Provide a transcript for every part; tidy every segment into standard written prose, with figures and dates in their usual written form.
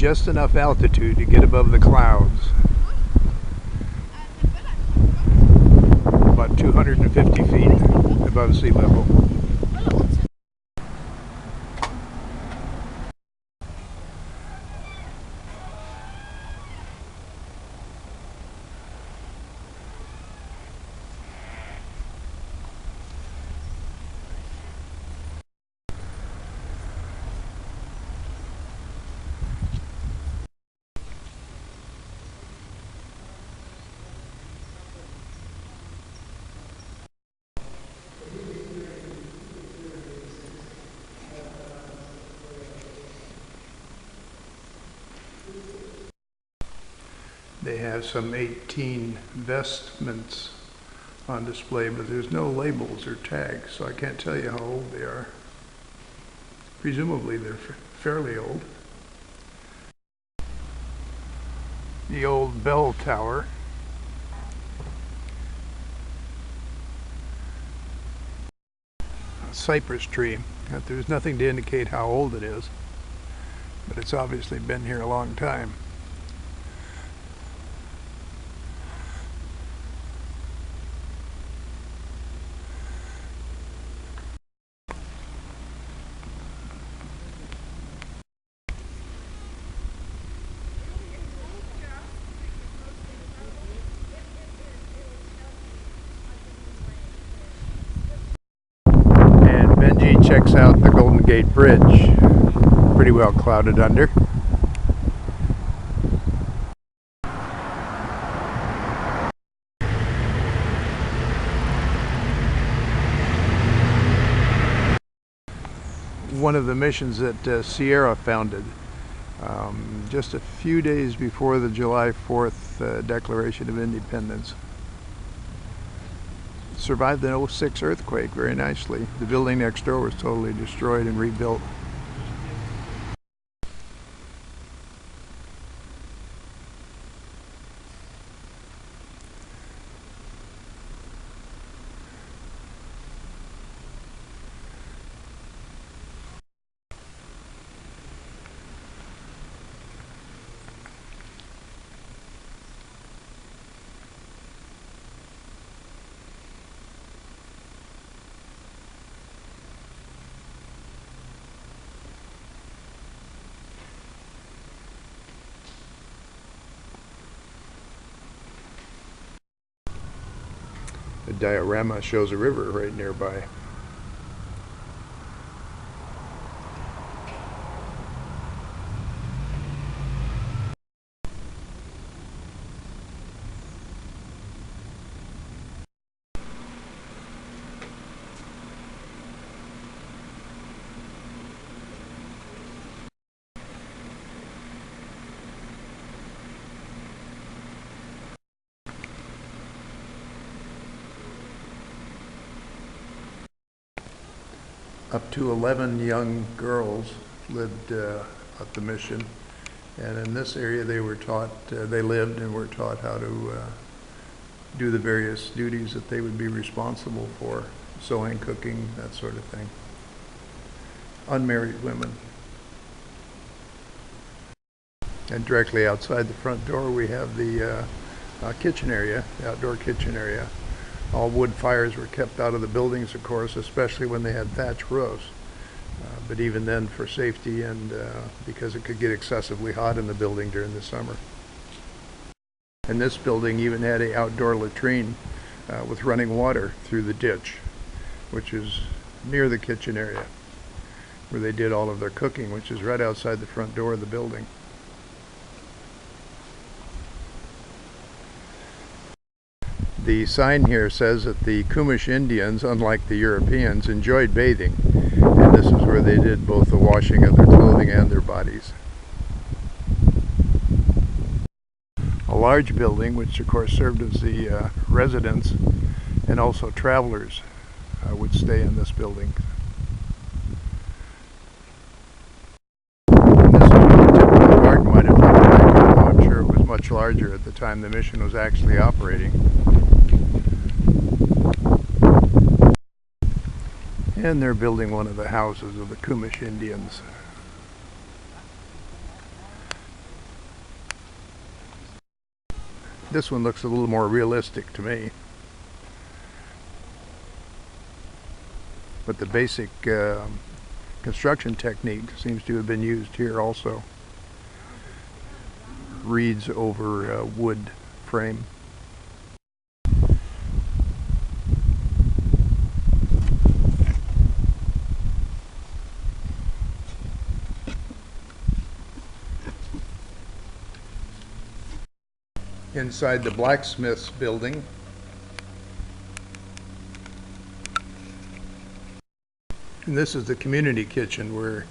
just enough altitude to get above the clouds. About 250 feet above sea level. They have some 18 vestments on display, but there's no labels or tags, so I can't tell you how old they are. Presumably they're fairly old. The old bell tower. A cypress tree. There's nothing to indicate how old it is, but it's obviously been here a long time. Checks out the Golden Gate Bridge, pretty well clouded under. One of the missions that Sierra founded just a few days before the July 4th Declaration of Independence. Survived the '06 earthquake very nicely. The building next door was totally destroyed and rebuilt. The diorama shows a river right nearby. Up to 11 young girls lived at the mission, and in this area they were taught, they lived and were taught how to do the various duties that they would be responsible for, sewing, cooking, that sort of thing. Unmarried women. And directly outside the front door we have the kitchen area, the outdoor kitchen area. All wood fires were kept out of the buildings, of course, especially when they had thatch roofs. But even then, for safety and because it could get excessively hot in the building during the summer. And this building even had an outdoor latrine with running water through the ditch, which is near the kitchen area, where they did all of their cooking, which is right outside the front door of the building. The sign here says that the Chumash Indians, unlike the Europeans, enjoyed bathing, and this is where they did both the washing of their clothing and their bodies. A large building, which of course served as the residence, and also travelers would stay in this building. And this is what a typical garden might have looked like, although I'm sure it was much larger at the time the mission was actually operating. And they're building one of the houses of the Chumash Indians. This one looks a little more realistic to me. But the basic construction technique seems to have been used here also. Reeds over wood frame. Inside the blacksmith's building, and this is the community kitchen where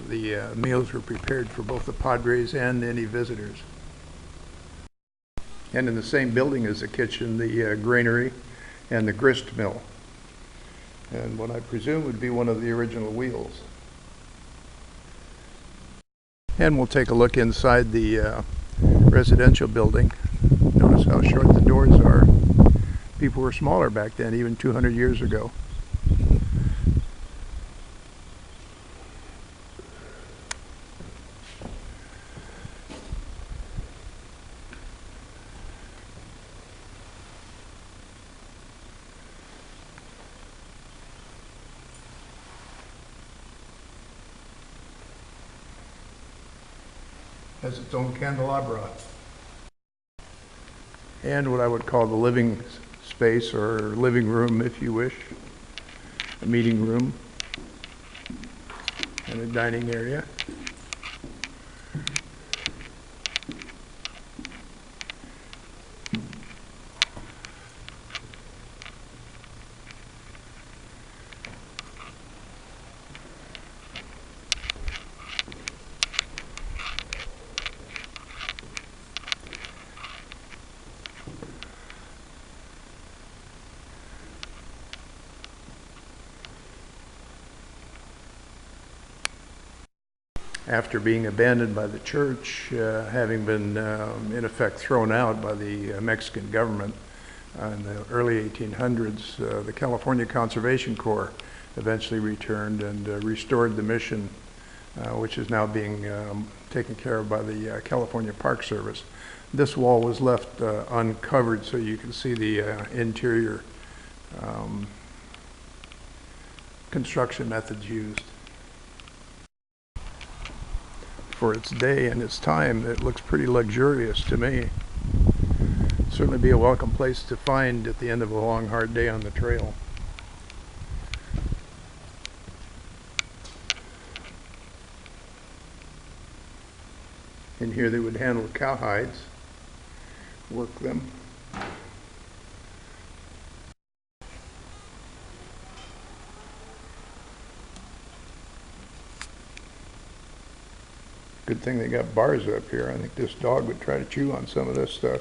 the meals were prepared for both the Padres and any visitors. And in the same building as the kitchen, the granary and the grist mill, and what I presume would be one of the original wheels. And we'll take a look inside the residential building. Notice how short the doors are. People were smaller back then, even 200 years ago. Has its own candelabra. And what I would call the living space, or living room if you wish. A meeting room and a dining area. After being abandoned by the church, having been in effect thrown out by the Mexican government in the early 1800s, the California Conservation Corps eventually returned and restored the mission, which is now being taken care of by the California Park Service. This wall was left uncovered so you can see the interior construction methods used. For its day and its time, it looks pretty luxurious to me. Certainly be a welcome place to find at the end of a long, hard day on the trail. In here they would handle cowhides, work them. Good thing they got bars up here. I think this dog would try to chew on some of this stuff.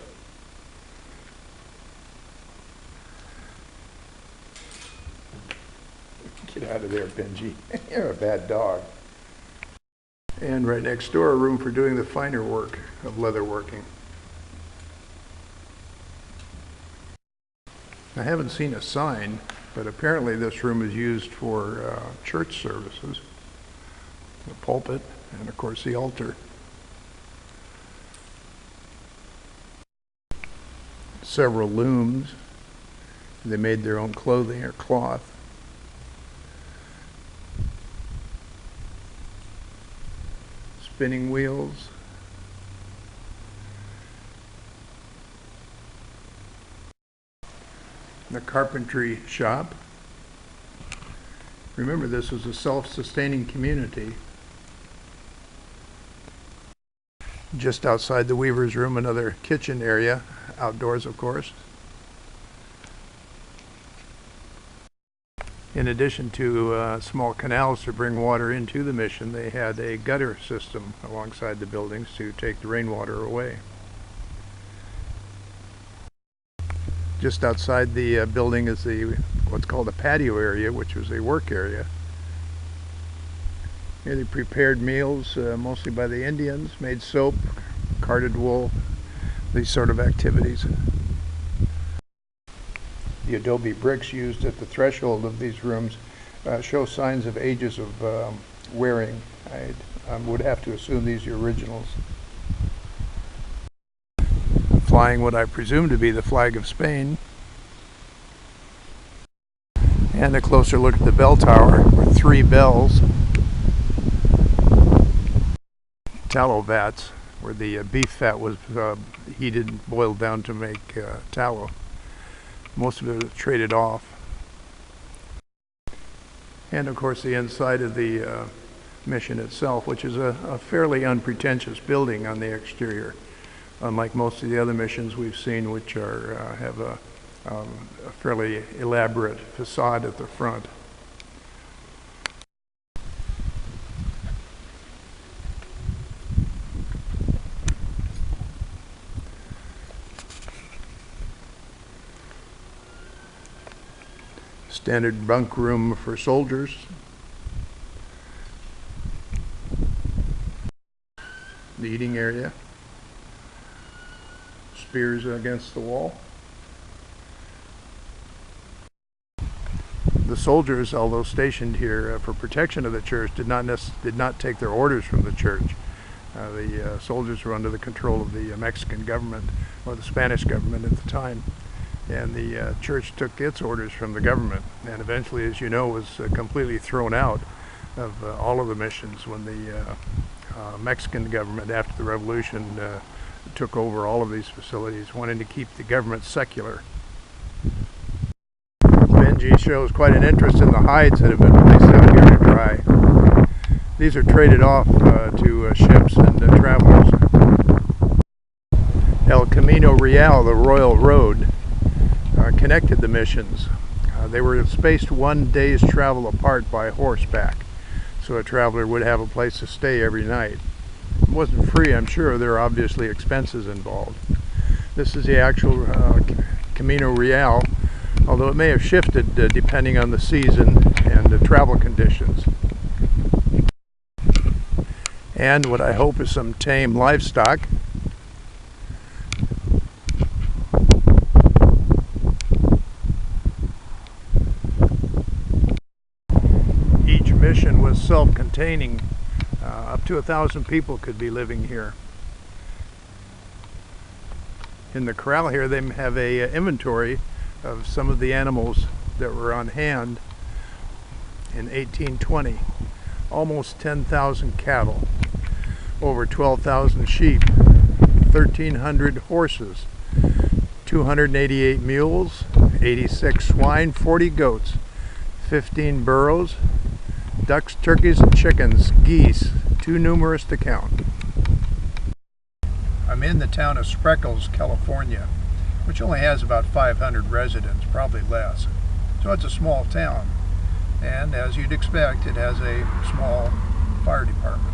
Get out of there, Benji. You're a bad dog. And right next door, a room for doing the finer work of leather working. I haven't seen a sign, but apparently this room is used for church services. The pulpit, and of course the altar. Several looms. They made their own clothing or cloth. Spinning wheels. The carpentry shop. Remember, this was a self-sustaining community. Just outside the weaver's room, another kitchen area, outdoors of course. In addition to small canals to bring water into the mission, they had a gutter system alongside the buildings to take the rainwater away. Just outside the building is what's called a patio area, which was a work area. Here they prepared meals, mostly by the Indians, made soap, carded wool, these sort of activities. The adobe bricks used at the threshold of these rooms show signs of ages of wearing. I would have to assume these are originals. flying what I presume to be the flag of Spain. And a closer look at the bell tower with 3 bells. Tallow vats where the beef fat was heated and boiled down to make tallow. Most of it was traded off. And of course the inside of the mission itself, which is a fairly unpretentious building on the exterior, unlike most of the other missions we've seen, which are have a fairly elaborate facade at the front. Standard bunk room for soldiers. The eating area. Spears against the wall. The soldiers, although stationed here for protection of the church, did not take their orders from the church. The soldiers were under the control of the Mexican government or the Spanish government at the time, and the church took its orders from the government, and eventually, as you know, was completely thrown out of all of the missions when the Mexican government, after the revolution, took over all of these facilities, wanting to keep the government secular. Benji shows quite an interest in the hides that have been placed out here to dry. These are traded off to ships and travelers. El Camino Real, the Royal Road, connected the missions. They were spaced 1 day's travel apart by horseback, so a traveler would have a place to stay every night. It wasn't free, I'm sure. There are obviously expenses involved. This is the actual Camino Real, although it may have shifted depending on the season and the travel conditions. And what I hope is some tame livestock. Each mission was self-containing. Up to 1,000 people could be living here. In the corral here, they have a inventory of some of the animals that were on hand in 1820. Almost 10,000 cattle, over 12,000 sheep, 1,300 horses, 288 mules, 86 swine, 40 goats, 15 burros, ducks, turkeys, and chickens, geese, too numerous to count. I'm in the town of Spreckles, California, which only has about 500 residents, probably less. So it's a small town, and as you'd expect, it has a small fire department.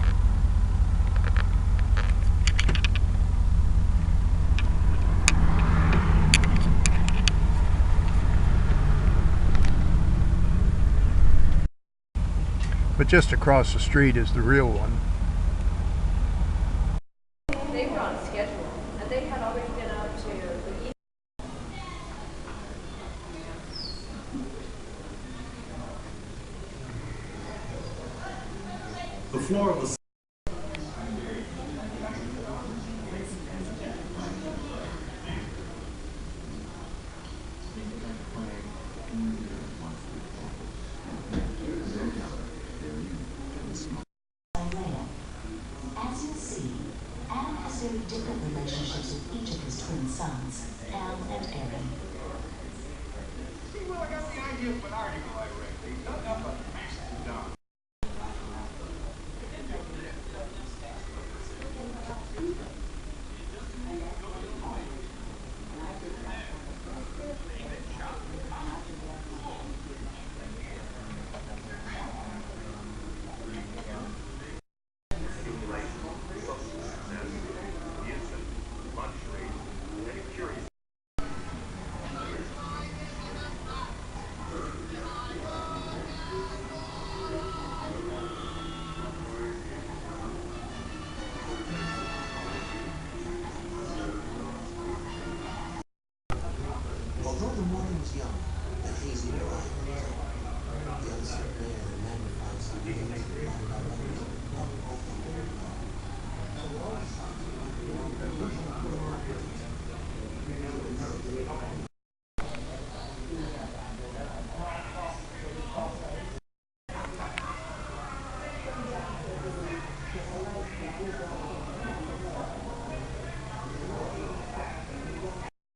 But just across the street is the real one. They were on schedule, and they had already been out to the east. The floor of the As you'll see, Adam has very different relationships with each of his twin sons, Al and Aaron. See, well, I got the idea of an article I read. They dug up a massive dump. Although the morning was young, the hazy bright, the uncertain air and